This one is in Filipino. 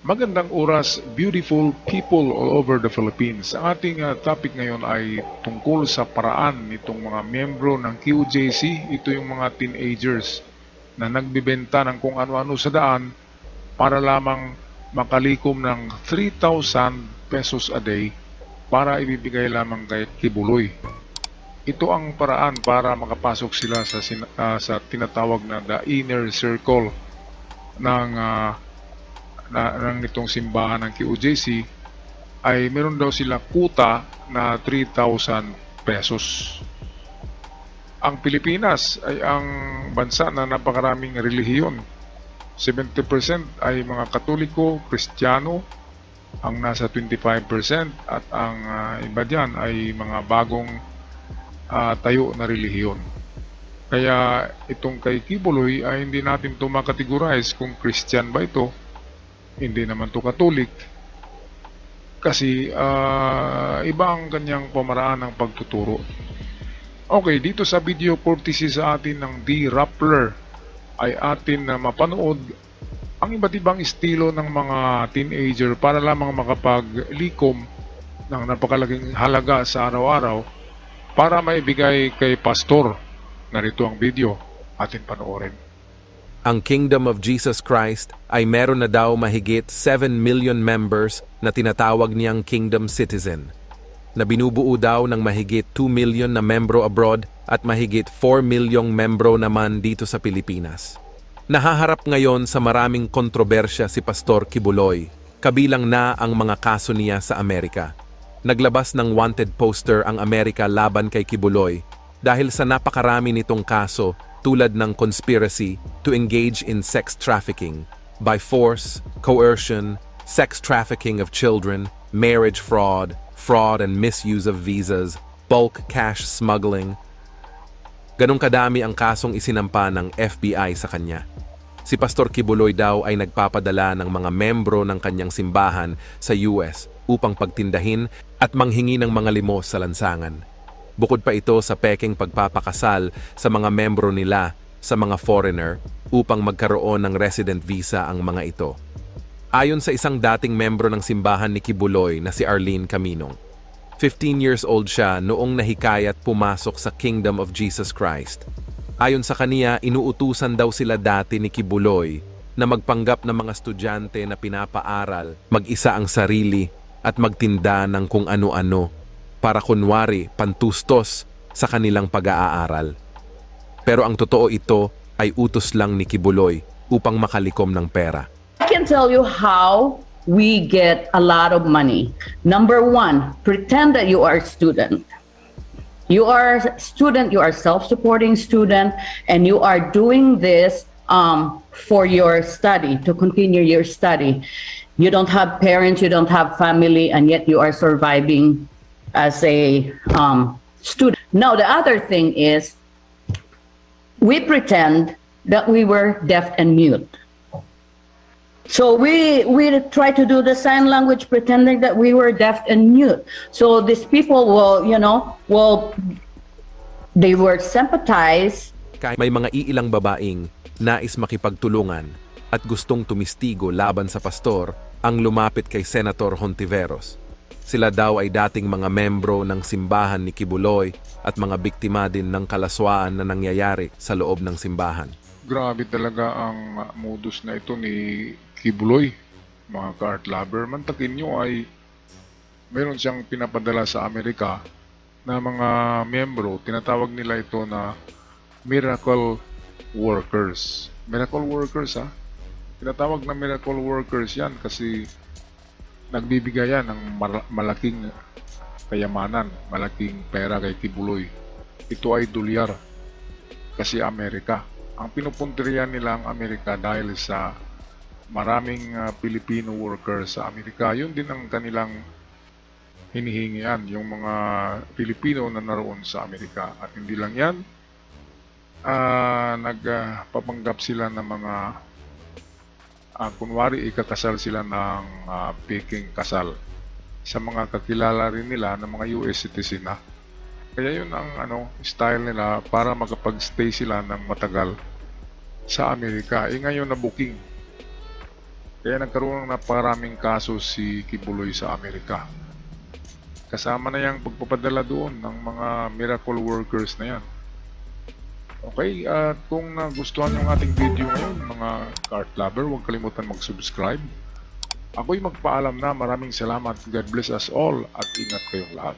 Magandang oras, beautiful people all over the Philippines. Ang ating topic ngayon ay tungkol sa paraan nitong mga miyembro ng QJC. Ito yung mga teenagers na nagbibenta ng kung ano-ano sa daan para lamang makalikom ng 3,000 pesos a day para ibibigay lamang kay Kibuloy. Ito ang paraan para makapasok sila sa tinatawag na the inner circle ng nitong simbahan ng QJC. Ay meron daw sila kuta na 3,000 pesos. Ang Pilipinas ay ang bansa na napakaraming relihiyon. 70% ay mga Katoliko, Kristiyano, ang nasa 25% at ang iba dyan ay mga bagong tayo na relihiyon. Kaya itong kay Kibuloy ay hindi natin ito makategorize kung Christian ba ito. Hindi naman to Katolik kasi iba ang kanyang pamaraan ng pagtuturo. Okay, dito sa video courtesy sa atin ng D. Rappler ay atin na mapanood ang iba't ibang estilo ng mga teenager para lamang makapaglikom ng napakalaking halaga sa araw-araw para maibigay kay pastor. Narito ang video, atin panoorin. Ang Kingdom of Jesus Christ ay meron na daw mahigit 7 million members na tinatawag niyang Kingdom Citizen, na binubuo daw ng mahigit 2 million na membro abroad at mahigit 4 milyong membro naman dito sa Pilipinas. Nahaharap ngayon sa maraming kontrobersya si Pastor Kibuloy, kabilang na ang mga kaso niya sa Amerika. Naglabas ng wanted poster ang Amerika laban kay Kibuloy dahil sa napakarami nitong kaso tulad ng conspiracy to engage in sex trafficking, by force, coercion, sex trafficking of children, marriage fraud, fraud and misuse of visas, bulk cash smuggling. Ganong kadami ang kasong isinampa ng FBI sa kanya. Si Pastor Kibuloy daw ay nagpapadala ng mga membro ng kanyang simbahan sa US upang pagtindahin at manghingi ng mga limos sa lansangan. Bukod pa ito sa pekeng pagpapakasal sa mga membro nila sa mga foreigner upang magkaroon ng resident visa ang mga ito. Ayon sa isang dating membro ng simbahan ni Kibuloy na si Arlene Caminong, 15 years old siya noong nahikayat pumasok sa Kingdom of Jesus Christ. Ayon sa kaniya, inuutusan daw sila dati ni Kibuloy na magpanggap ng mga estudyante na pinapaaral, mag-isa ang sarili at magtinda ng kung ano-ano para kunwari pantustos sa kanilang pag-aaral. Pero ang totoo ito ay utos lang ni Kibuloy upang makalikom ng pera. I can tell you how we get a lot of money. Number one, pretend that you are a student. You are a student, you are a self-supporting student, and you are doing this for your study, to continue your study. You don't have parents, you don't have family, and yet you are surviving as a student. Now, the other thing is, we pretend that we were deaf and mute. So we try to do the sign language pretending that we were deaf and mute. So these people will, they were sympathized. May mga iilang babaeng nais makipagtulungan at gustong tumistigo laban sa pastor ang lumapit kay Senator Hontiveros. Sila daw ay dating mga membro ng simbahan ni Kibuloy at mga biktima din ng kalaswaan na nangyayari sa loob ng simbahan. Grabe talaga ang modus na ito ni Kibuloy, mga ka-art lover. Mantakin nyo ay meron siyang pinapadala sa Amerika na mga membro. Tinatawag nila ito na miracle workers. Miracle workers, ha? Tinatawag na miracle workers yan kasi nagbibigay yan ng malaking kayamanan, malaking pera kay Kibuloy. Ito ay dolyar kasi Amerika. Ang pinupunterian nila ang Amerika dahil sa maraming Filipino workers sa Amerika. Yun din ang kanilang hinihingian, yung mga Pilipino na naroon sa Amerika. At hindi lang yan, nagpapanggap sila ng mga kunwari ikakasal sila ng peking kasal sa mga kakilala rin nila ng mga US citizen na. Kaya yun ang style nila para makapag-stay sila ng matagal sa Amerika. Ngayon na booking. Kaya nagkaroon ng naparaming kaso si Kibuloy sa Amerika. Kasama na yung pagpapadala doon ng mga miracle workers na yan. Okay, at kung nagustuhan yung ating video ngayon, mga cart lover, huwag kalimutan mag-subscribe. Ako'y magpaalam na. Maraming salamat. God bless us all at ingat kayong lahat.